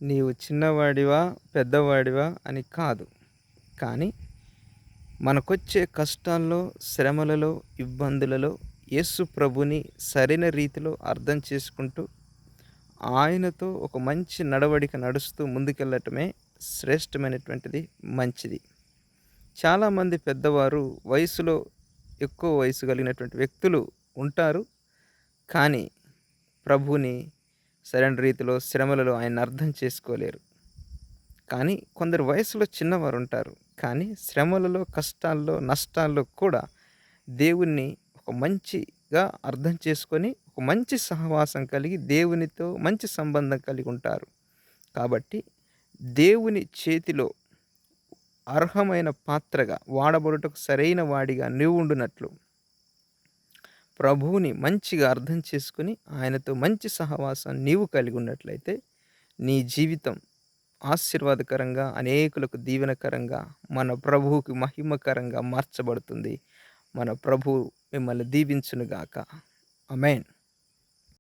నీవు చిన్నవాడివా, పెద్దవాడివా అని కాదు. కానీ మనకొచ్చే కష్టాల్లో, శ్రమలలో, ఇబ్బందులలో యేసు ప్రభుని సరైన రీతిలో అర్థం చేసుకుంటూ, ఆయనతో ఒక మంచి నడవడిక నడుస్తూ ముందుకెళ్ళటమే శ్రేష్టమైనటువంటిది, మంచిది. చాలామంది పెద్దవారు వయసులో ఎక్కువ వయసు కలిగినటువంటి వ్యక్తులు ఉంటారు. కానీ ప్రభువుని సరైన రీతిలో శ్రమలలో ఆయన్ని అర్థం చేసుకోలేరు. కానీ కొందరు వయసులో చిన్నవారుంటారు. కానీ శ్రమలలో, కష్టాల్లో, నష్టాల్లో కూడా దేవుణ్ణి ఒక మంచిగా అర్థం చేసుకొని, ఒక మంచి సహవాసం కలిగి, దేవునితో మంచి సంబంధం కలిగి ఉంటారు. కాబట్టి దేవుని చేతిలో అర్హమైన పాత్రగా వాడబడుటకు సరైన వాడిగా నీవుండునట్లు ప్రభువుని మంచిగా అర్థం చేసుకొని, ఆయనతో మంచి సహవాసం నీవు కలిగి ఉన్నట్లయితే, నీ జీవితం ఆశీర్వాదకరంగా, అనేకులకు దీవెనకరంగా, మన ప్రభువుకి మహిమకరంగా మార్చబడుతుంది. మన ప్రభువు మిమ్మల్ని దీవించునుగాక. ఆమేన్.